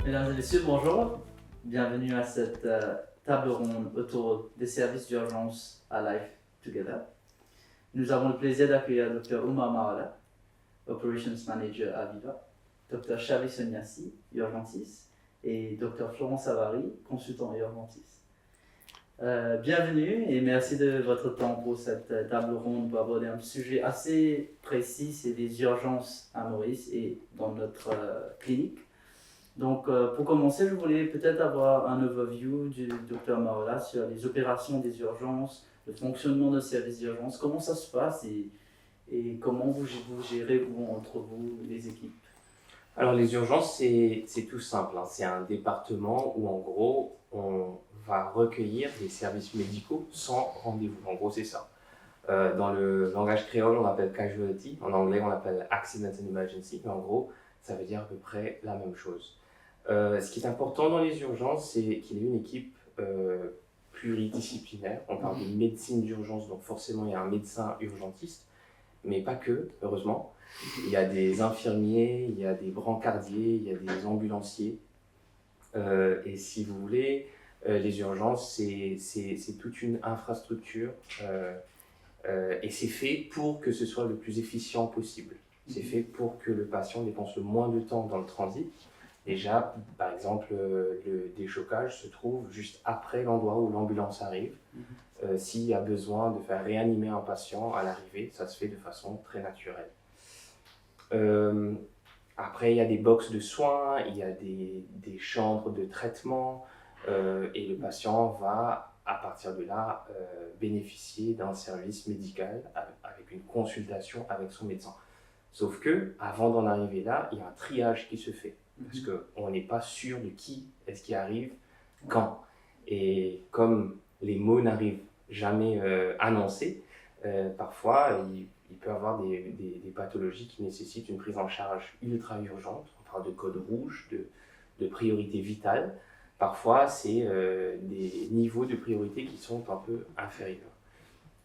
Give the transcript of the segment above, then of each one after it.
Mesdames et messieurs, bonjour. Bienvenue à cette table ronde autour des services d'urgence à Life Together. Nous avons le plaisir d'accueillir Dr Umar Marala, Operations Manager à Viva, Dr Xavi Sonyasi, urgentiste, et Dr Florent Savary, consultant urgentiste. Bienvenue et merci de votre temps pour cette table ronde pour aborder un sujet assez précis, c'est les urgences à Maurice et dans notre clinique. Donc, pour commencer, je voulais peut-être avoir un overview du Dr Marala sur les opérations des urgences, le fonctionnement de services d'urgence, comment ça se passe et comment vous gérez entre vous les équipes. Alors les urgences, c'est tout simple, hein. C'est un département où en gros, on va recueillir des services médicaux sans rendez-vous. En gros, c'est ça. Dans le langage créole, on l'appelle casualty. En anglais, on l'appelle accident and emergency. Mais en gros, ça veut dire à peu près la même chose. Ce qui est important dans les urgences, c'est qu'il y ait une équipe pluridisciplinaire. On parle de médecine d'urgence, donc forcément, il y a un médecin urgentiste, mais pas que, heureusement. Il y a des infirmiers, il y a des brancardiers, il y a des ambulanciers. Et si vous voulez, les urgences, c'est toute une infrastructure et c'est fait pour que ce soit le plus efficient possible. C'est fait pour que le patient dépense le moins de temps dans le transit. Déjà, par exemple, le déchocage se trouve juste après l'endroit où l'ambulance arrive. S'il y a besoin de faire réanimer un patient à l'arrivée, ça se fait de façon très naturelle. Après, il y a des boxes de soins, il y a des chambres de traitement et le patient va, à partir de là, bénéficier d'un service médical avec une consultation avec son médecin. Sauf que, avant d'en arriver là, il y a un triage qui se fait parce qu'on n'est pas sûr de qui est-ce qui arrive quand. Et comme les mots n'arrivent jamais annoncés, parfois il peut y avoir des pathologies qui nécessitent une prise en charge ultra urgente. On parle de code rouge, de priorité vitale. Parfois, c'est des niveaux de priorité qui sont un peu inférieurs.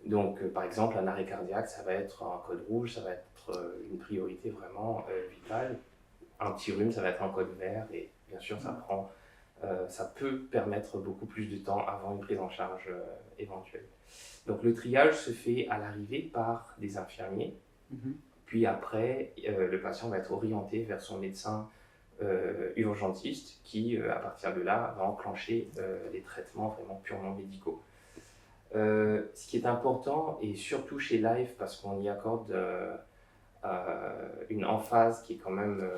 Donc, par exemple, un arrêt cardiaque, ça va être un code rouge, ça va être une priorité vraiment vitale. Un petit rhume, ça va être un code vert. Et bien sûr, ça peut permettre beaucoup plus de temps avant une prise en charge éventuelle. Donc le triage se fait à l'arrivée par des infirmiers, puis après le patient va être orienté vers son médecin urgentiste qui à partir de là va enclencher les traitements vraiment purement médicaux. Ce qui est important et surtout chez Life parce qu'on y accorde une emphase qui est quand même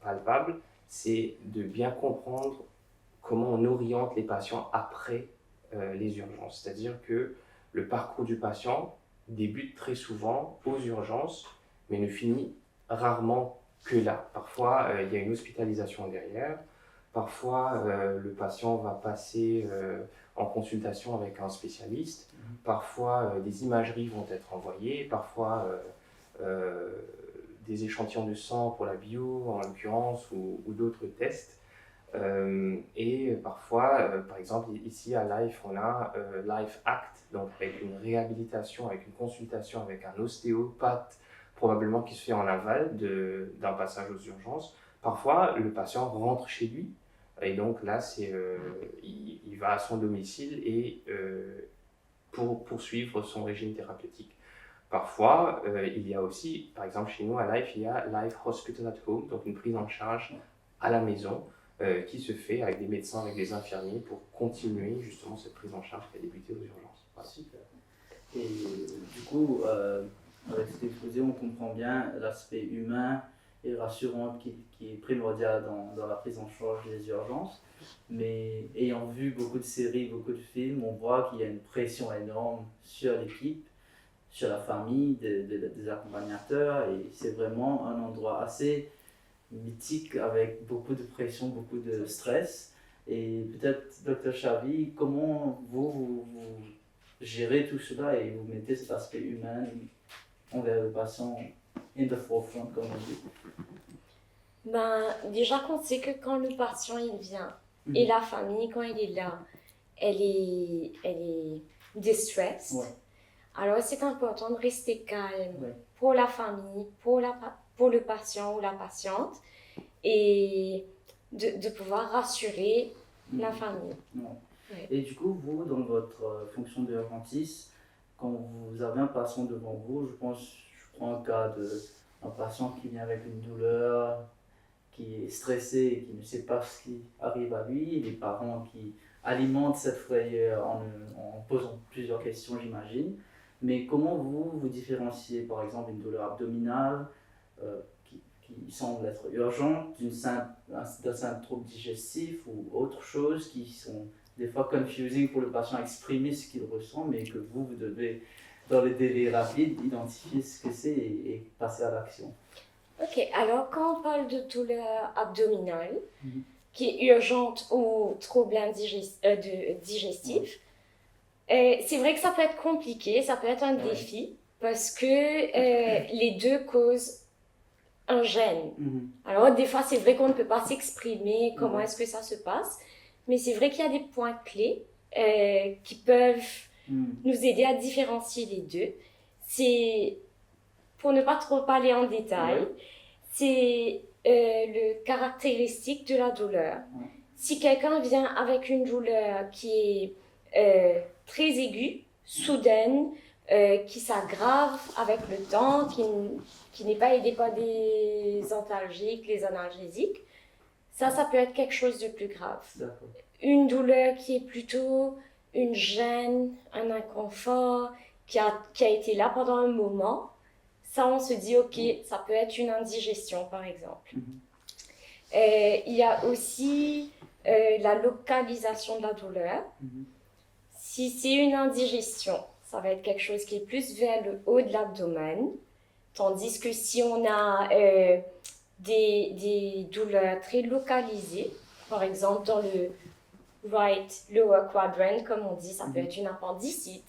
palpable, c'est de bien comprendre comment on oriente les patients après les urgences. C'est-à-dire que le parcours du patient débute très souvent aux urgences, mais ne finit rarement que là. Parfois, il y a une hospitalisation derrière. Parfois, le patient va passer en consultation avec un spécialiste. Parfois, des imageries vont être envoyées. Parfois, des échantillons de sang pour la bio, en l'occurrence, ou d'autres tests. Et parfois, par exemple, ici à Life, on a Life Act, donc avec une réhabilitation, avec une consultation avec un ostéopathe, probablement qui se fait en aval d'un passage aux urgences. Parfois, le patient rentre chez lui, et donc là, il va à son domicile et pour poursuivre son régime thérapeutique. Parfois, il y a aussi, par exemple chez nous à Life, il y a Life Hospital at Home, donc une prise en charge à la maison, qui se fait avec des médecins, avec des infirmiers pour continuer justement cette prise en charge qui a débuté aux urgences. Voilà. Super. Et du coup, avec cet exposé, on comprend bien l'aspect humain et rassurant qui est primordial dans la prise en charge des urgences. Mais ayant vu beaucoup de séries, beaucoup de films, on voit qu'il y a une pression énorme sur l'équipe, sur la famille, des accompagnateurs. Et c'est vraiment un endroit assez mythique avec beaucoup de pression, beaucoup de stress. Et peut-être, Dr Xavi, comment vous gérez tout cela et vous mettez cet aspect humain envers le patient in the forefront, comme on dit? Déjà qu'on sait que quand le patient il vient et la famille quand il est là, elle est distressed. Ouais. Alors c'est important de rester calme Ouais. pour la famille, pour le patient ou la patiente et de pouvoir rassurer la famille. Ouais. Ouais. Et du coup, vous, dans votre fonction d'urgentiste, quand vous avez un patient devant vous, je prends un cas d'un patient qui vient avec une douleur, qui est stressé et qui ne sait pas ce qui arrive à lui, les parents qui alimentent cette frayeur en posant plusieurs questions, j'imagine. Mais comment vous différenciez, par exemple, une douleur abdominale qui semble être urgente d'un simple trouble digestif ou autre chose qui sont des fois confusing pour le patient à exprimer ce qu'il ressent, mais que vous devez, dans les délais rapides, identifier ce que c'est et passer à l'action. Ok, alors quand on parle de douleur abdominale, qui est urgente ou trouble digestif, c'est vrai que ça peut être compliqué, ça peut être un défi, parce que les deux causent un gène. Alors des fois, c'est vrai qu'on ne peut pas s'exprimer comment est-ce que ça se passe, mais c'est vrai qu'il y a des points clés qui peuvent nous aider à différencier les deux. C'est, pour ne pas trop parler en détail, c'est le caractéristique de la douleur. Si quelqu'un vient avec une douleur qui est très aiguë, soudaine, qui s'aggrave avec le temps, qui n'est pas aidée par des antalgiques, les analgésiques, ça peut être quelque chose de plus grave. D'accord. Une douleur qui est plutôt une gêne, un inconfort, qui a été là pendant un moment, ça on se dit ok, ça peut être une indigestion par exemple. Il y a aussi la localisation de la douleur. Si c'est une indigestion, ça va être quelque chose qui est plus vers le haut de l'abdomen, tandis que si on a des douleurs très localisées, par exemple dans le right lower quadrant, comme on dit, ça peut être une appendicite,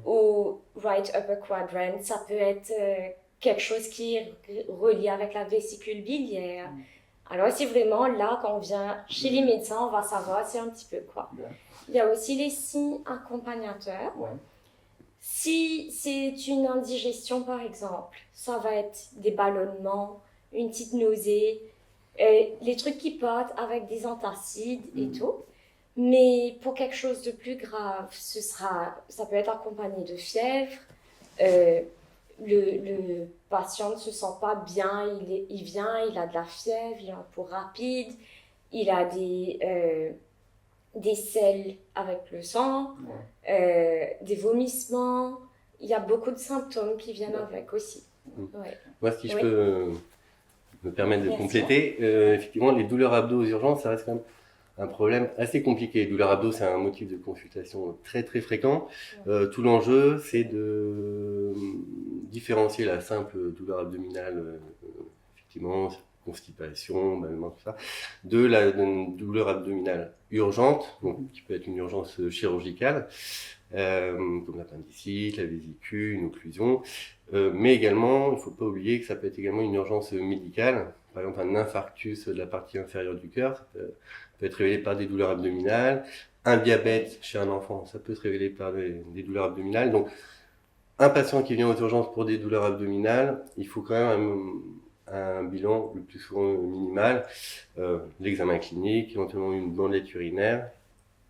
ou right upper quadrant, ça peut être quelque chose qui est relié avec la vésicule biliaire. Alors c'est vraiment là, quand on vient chez les médecins, on va savoir c'est un petit peu quoi. Il y a aussi les signes accompagnateurs. Si c'est une indigestion par exemple, ça va être des ballonnements, une petite nausée, les trucs qui partent avec des antacides et tout. Mais pour quelque chose de plus grave, ça peut être accompagné de fièvre. Le patient ne se sent pas bien, il vient, il a de la fièvre, il a un pouls rapide, il a des selles avec le sang, des vomissements. Il y a beaucoup de symptômes qui viennent avec aussi. Moi, si je peux me permettre de compléter, effectivement, les douleurs abdos aux urgences, ça reste quand même un problème assez compliqué. Douleur abdos, c'est un motif de consultation très très fréquent. Tout l'enjeu, c'est de différencier la simple douleur abdominale, effectivement, constipation, ballonnement, tout ça, de la douleur abdominale urgente, donc, qui peut être une urgence chirurgicale, comme l'appendicite, la vésicule, une occlusion, mais également, il ne faut pas oublier que ça peut être également une urgence médicale, par exemple un infarctus de la partie inférieure du cœur, ça peut être révélé par des douleurs abdominales, un diabète chez un enfant, ça peut se révéler par des douleurs abdominales. Donc, un patient qui vient aux urgences pour des douleurs abdominales, il faut quand même un bilan le plus souvent minimal, l'examen clinique, éventuellement une bandelette urinaire,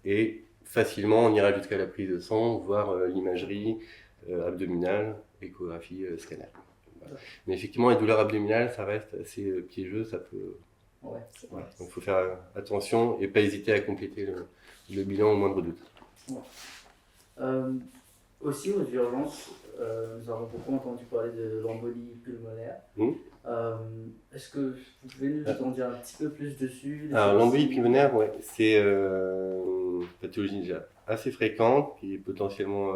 et facilement on ira jusqu'à la prise de sang, voire l'imagerie abdominale, échographie, scanner. Voilà. Mais effectivement, les douleurs abdominales, ça reste assez piégeux, ça peut... Voilà. Donc il faut faire attention et pas hésiter à compléter le bilan au moindre doute. Aussi aux urgences, nous avons beaucoup entendu parler de l'embolie pulmonaire. Est-ce que vous pouvez nous en dire un petit peu plus dessus? Alors l'embolie pulmonaire, c'est une pathologie déjà assez fréquente, qui est potentiellement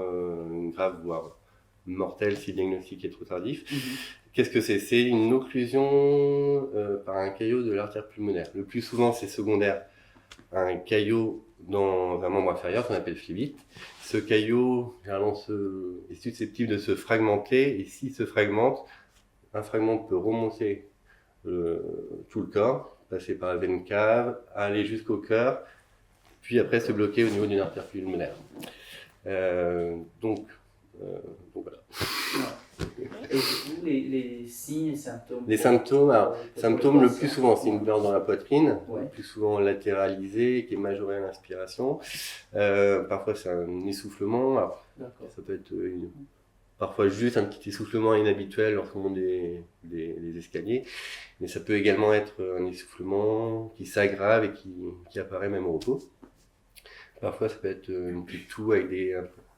grave, voire mortelle si le diagnostic est trop tardif. Qu'est-ce que c'est? C'est une occlusion par un caillot de l'artère pulmonaire. Le plus souvent, c'est secondaire à un caillot dans un membre inférieur qu'on appelle phlébite. Ce caillot, généralement, est susceptible de se fragmenter, et s'il se fragmente, un fragment peut remonter tout le corps, passer par la veine cave, aller jusqu'au cœur, puis après se bloquer au niveau d'une artère pulmonaire. Donc voilà. Et vous, les signes et symptômes? Les symptômes, alors, symptômes le plus souvent, c'est une Ouais. douleur dans la poitrine, Ouais. le plus souvent latéralisée, qui est majorée à l'inspiration. Parfois, c'est un essoufflement. Alors, D'accord. ça peut être parfois juste un petit essoufflement inhabituel lorsqu'on monte des escaliers. Mais ça peut également être un essoufflement qui s'aggrave et qui apparaît même au repos. Parfois, ça peut être une petite toux avec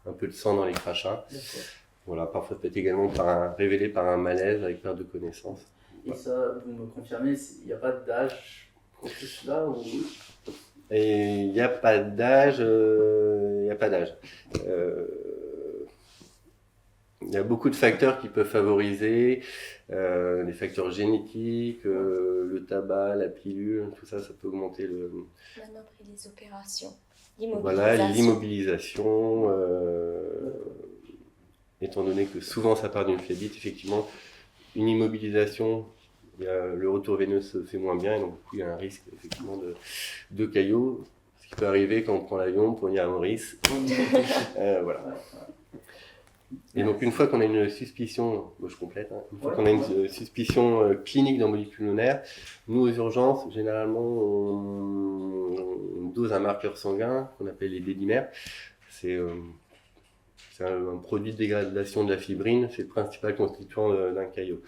un peu de sang dans les crachats. D'accord. Voilà, parfois, ça peut être également révélé par un malaise avec perte de connaissance. Et ça, vous me confirmez, il n'y a pas d'âge pour tout cela ou... Et il n'y a pas d'âge. Il y a beaucoup de facteurs qui peuvent favoriser, les facteurs génétiques, le tabac, la pilule, tout ça, ça peut augmenter Même après les opérations. voilà, l'immobilisation. Étant donné que souvent ça part d'une phlébite, effectivement, une immobilisation, le retour veineux se fait moins bien, et donc du coup, il y a un risque effectivement de caillots, ce qui peut arriver quand on prend l'avion pour venir à Maurice. Voilà. Et donc une fois qu'on a une suspicion, moi je complète, hein, une fois qu'on a une suspicion clinique d'embolie pulmonaire, nous aux urgences, généralement on dose un marqueur sanguin qu'on appelle les dédimères. C'est un produit de dégradation de la fibrine, c'est le principal constituant d'un caillot.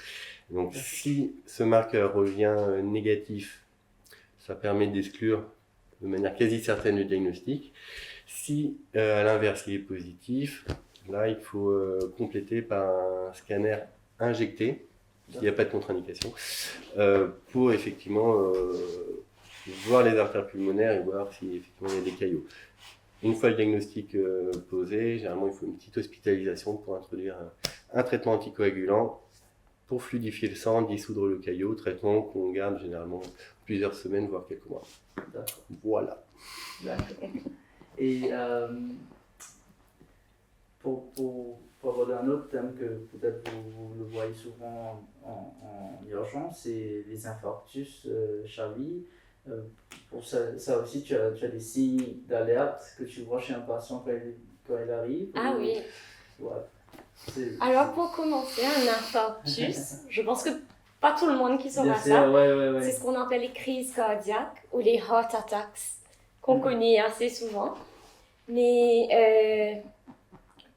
Donc si ce marqueur revient négatif, ça permet d'exclure de manière quasi certaine le diagnostic. Si à l'inverse il est positif, là il faut compléter par un scanner injecté, s'il n'y a pas de contre-indication, pour effectivement voir les artères pulmonaires et voir si effectivement il y a des caillots. Une fois le diagnostic posé, généralement il faut une petite hospitalisation pour introduire un traitement anticoagulant pour fluidifier le sang, dissoudre le caillot, traitement qu'on garde généralement plusieurs semaines, voire quelques mois. D'accord. Voilà. D'accord. Et pour aborder un autre thème que peut-être vous le voyez souvent en urgence, c'est les infarctus Charlie. Pour ça aussi, tu as des signes d'alerte que tu vois chez un patient quand il arrive? Ah oui. Voilà. Alors pour commencer, un infarctus, je pense que pas tout le monde qui saura Bien sûr, ça. ouais. C'est ce qu'on appelle les crises cardiaques ou les heart attacks qu'on connaît assez souvent. Mais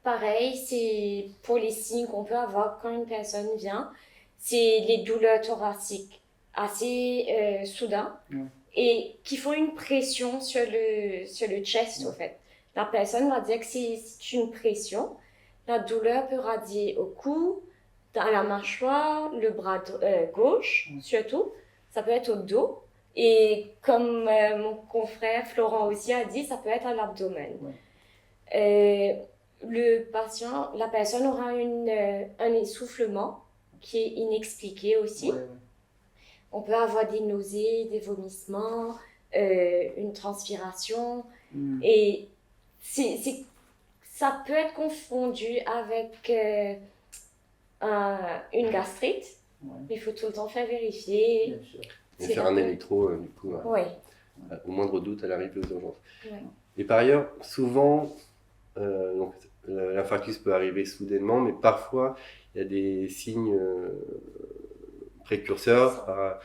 pareil, c'est pour les signes qu'on peut avoir quand une personne vient, c'est les douleurs thoraciques assez soudaines et qui font une pression sur le chest en fait. La personne va dire que c'est une pression. La douleur peut radier au cou, dans la mâchoire, le bras gauche surtout. Ça peut être au dos. Et comme mon confrère Florent aussi a dit, ça peut être à l'abdomen. La personne aura un essoufflement qui est inexpliqué aussi. On peut avoir des nausées, des vomissements, une transpiration. Et ça peut être confondu avec une gastrite. Il faut tout le temps faire vérifier. Bien sûr. Et faire un électro, du coup, au moindre doute à l'arrivée aux urgences. Et par ailleurs, souvent, donc, l'infarctus peut arriver soudainement, mais parfois, il y a des signes précurseurs,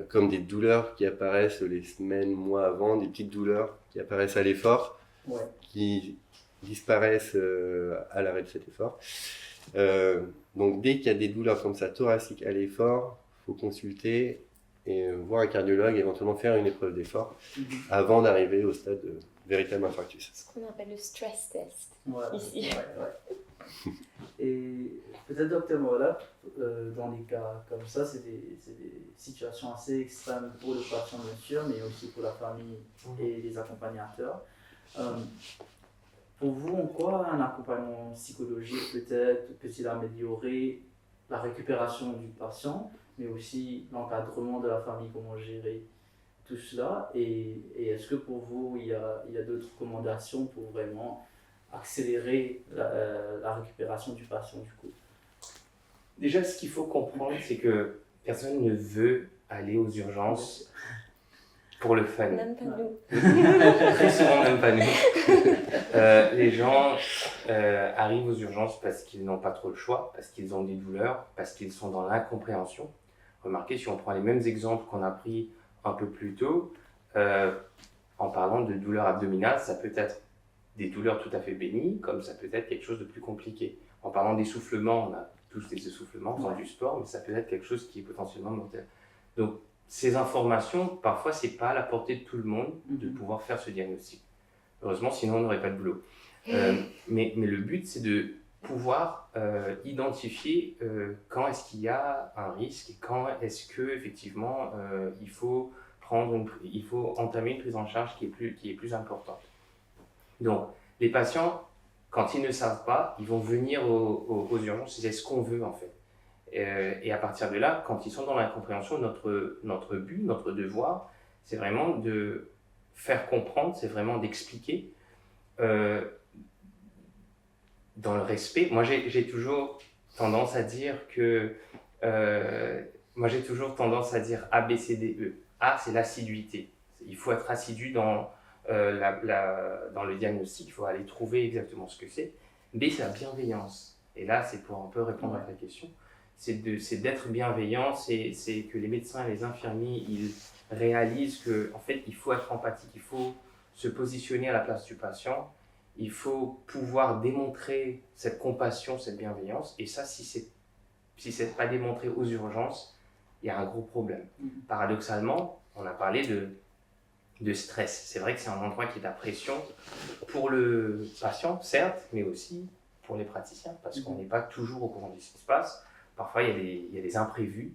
comme des douleurs qui apparaissent les semaines, mois avant, des petites douleurs qui apparaissent à l'effort, qui disparaissent à l'arrêt de cet effort. Donc dès qu'il y a des douleurs comme ça thoraciques à l'effort, il faut consulter et voir un cardiologue, éventuellement faire une épreuve d'effort avant d'arriver au stade de véritable infarctus. Ce qu'on appelle le stress test ici. Et peut-être docteur Mola, dans des cas comme ça, c'est des situations assez extrêmes pour le patient bien sûr, mais aussi pour la famille et les accompagnateurs. Pour vous, en quoi un accompagnement psychologique peut-il améliorer la récupération du patient, mais aussi l'encadrement de la famille, comment gérer tout cela, et est-ce que pour vous, il y a d'autres recommandations pour vraiment accélérer la récupération du patient du coup? Déjà, ce qu'il faut comprendre, c'est que personne ne veut aller aux urgences pour le fun. Même pas nous. Très souvent, même pas nous. Les gens arrivent aux urgences parce qu'ils n'ont pas trop le choix, parce qu'ils ont des douleurs, parce qu'ils sont dans l'incompréhension. Remarquez, si on prend les mêmes exemples qu'on a pris un peu plus tôt, en parlant de douleurs abdominales, ça peut être des douleurs tout à fait bénignes, comme ça peut être quelque chose de plus compliqué. En parlant d'essoufflement, on a tous des essoufflements dans du sport, mais ça peut être quelque chose qui est potentiellement mortel. Donc, ces informations, parfois, c'est pas à la portée de tout le monde de pouvoir faire ce diagnostic. Heureusement, sinon on n'aurait pas de boulot. Mais le but, c'est de pouvoir identifier quand est-ce qu'il y a un risque et quand est-ce que effectivement il faut entamer une prise en charge qui est plus importante. Donc, les patients, quand ils ne savent pas, ils vont venir aux urgences, c'est ce qu'on veut en fait. Et à partir de là, quand ils sont dans l'incompréhension, notre but, notre devoir, c'est vraiment de faire comprendre, c'est vraiment d'expliquer dans le respect. Moi, j'ai toujours tendance à dire A, B, C, D, E. A, c'est l'assiduité. Il faut être assidu dans le diagnostic, il faut aller trouver exactement ce que c'est. B, c'est la bienveillance. Et là, c'est pour un peu répondre à ta question. C'est d'être bienveillant, c'est que les médecins et les infirmiers, ils réalisent qu'en fait, il faut être empathique, il faut se positionner à la place du patient, il faut pouvoir démontrer cette compassion, cette bienveillance. Et ça, si c'est pas démontré aux urgences, il y a un gros problème. Paradoxalement, on a parlé de stress. C'est vrai que c'est un endroit qui est à pression pour le patient, certes, mais aussi pour les praticiens, parce qu'on n'est pas toujours au courant de ce qui se passe. Parfois, il y a des imprévus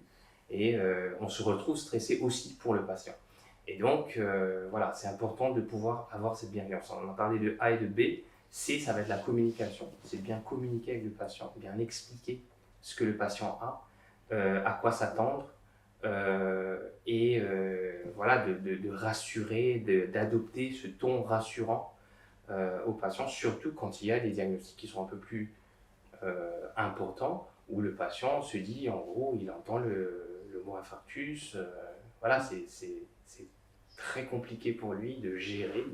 et on se retrouve stressé aussi pour le patient. Et donc, voilà, c'est important de pouvoir avoir cette bienveillance. On a parlé de A et de B. C, ça va être la communication. C'est bien communiquer avec le patient, bien expliquer ce que le patient a, à quoi s'attendre, et voilà, de rassurer, d'adopter ce ton rassurant au patient, surtout quand il y a des diagnostics qui sont un peu plus importants, où le patient se dit, en gros, il entend le mot infarctus. Voilà, c'est très compliqué pour lui de gérer,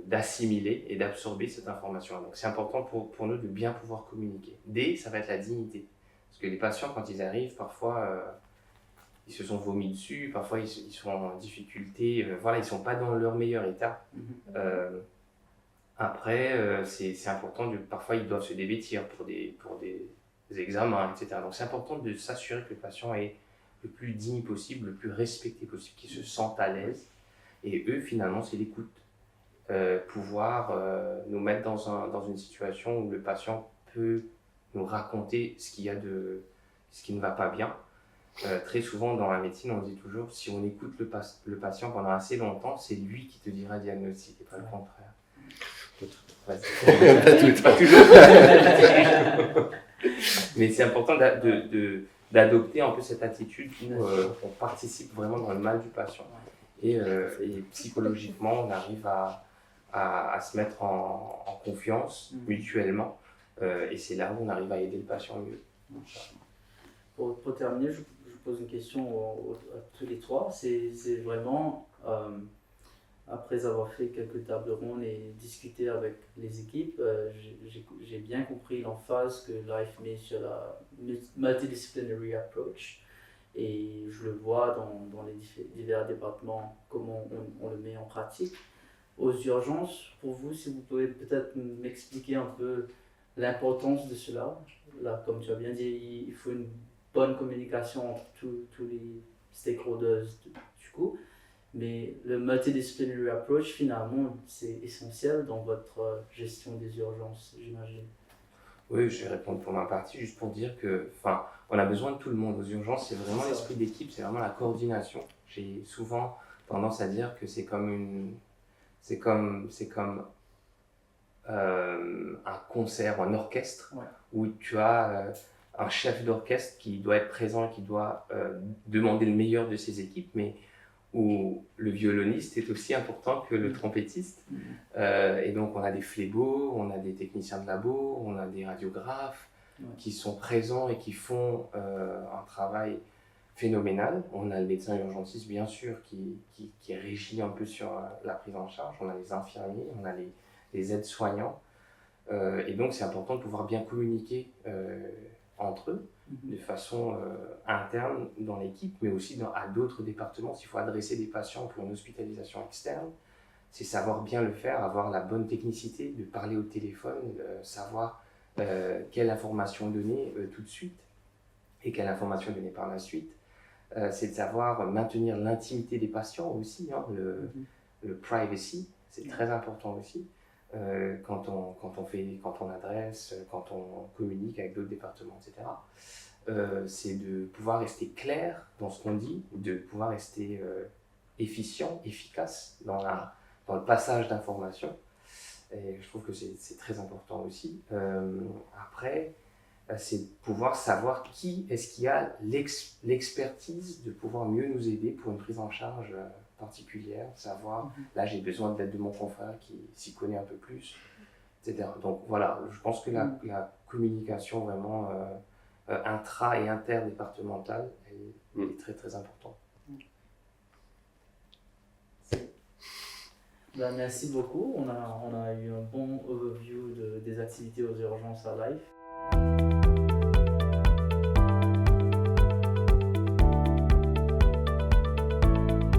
d'assimiler et d'absorber cette information. Donc c'est important pour nous de bien pouvoir communiquer. D, ça va être la dignité. Parce que les patients, quand ils arrivent, parfois, ils se sont vomis dessus, parfois ils sont en difficulté, voilà, ils ne sont pas dans leur meilleur état. Après, c'est important, parfois ils doivent se dévêtir pour des examens, etc. Donc c'est important de s'assurer que le patient est le plus digne possible, le plus respecté possible, qu'il se sente à l'aise. Et eux, finalement, c'est l'écoute. Pouvoir nous mettre dans une situation où le patient peut nous raconter ce qui ne va pas bien. Très souvent dans la médecine, on dit toujours, si on écoute le patient pendant assez longtemps, c'est lui qui te dira le diagnostic et pas le contraire. Pas toujours. Mais c'est important d'adopter un peu cette attitude où on participe vraiment dans le mal du patient. Et psychologiquement, on arrive à se mettre en confiance mutuellement. Et c'est là où on arrive à aider le patient mieux. Pour terminer, je pose une question à tous les trois. C'est vraiment, après avoir fait quelques tables rondes et discuté avec les équipes, j'ai bien compris l'emphase que Life met sur la multidisciplinary approach. Et je le vois dans les divers départements, comment on le met en pratique. Aux urgences, pour vous, si vous pouvez peut-être m'expliquer un peu l'importance de cela. Là, comme tu as bien dit, il faut une bonne communication entre tous les stakeholders du coup. Mais le multidisciplinary approach, finalement, c'est essentiel dans votre gestion des urgences, j'imagine. Oui, je vais répondre pour ma partie, juste pour dire on a besoin de tout le monde aux urgences. C'est vraiment l'esprit d'équipe, c'est vraiment la coordination. J'ai souvent tendance à dire que c'est comme un concert ou un orchestre, où tu as un chef d'orchestre qui doit être présent et qui doit demander le meilleur de ses équipes, mais où le violoniste est aussi important que le trompettiste. Et donc on a des phlébos, on a des techniciens de labo, on a des radiographes qui sont présents et qui font un travail phénoménal. On a le médecin urgentiste, bien sûr, qui régit un peu sur la prise en charge. On a les infirmiers, on a les aides-soignants. Et donc, c'est important de pouvoir bien communiquer entre eux de façon interne dans l'équipe, mais aussi à d'autres départements. S'il faut adresser des patients pour une hospitalisation externe, c'est savoir bien le faire, avoir la bonne technicité, de parler au téléphone, savoir quelle information donner tout de suite et quelle information donner par la suite. C'est de savoir maintenir l'intimité des patients aussi, hein, le privacy, c'est très important aussi. Quand on adresse, quand on communique avec d'autres départements, etc. C'est de pouvoir rester clair dans ce qu'on dit, de pouvoir rester efficient, efficace dans le passage d'informations. Et je trouve que c'est très important aussi. Après, c'est de pouvoir savoir qui est-ce qui a l'expertise de pouvoir mieux nous aider pour une prise en charge particulière, savoir, là j'ai besoin de l'aide de mon confrère qui s'y connaît un peu plus, etc. Donc voilà, je pense que la communication vraiment intra- et interdépartementale, elle est très très importante. Ben, merci beaucoup. On a eu un bon overview des activités aux urgences à Life.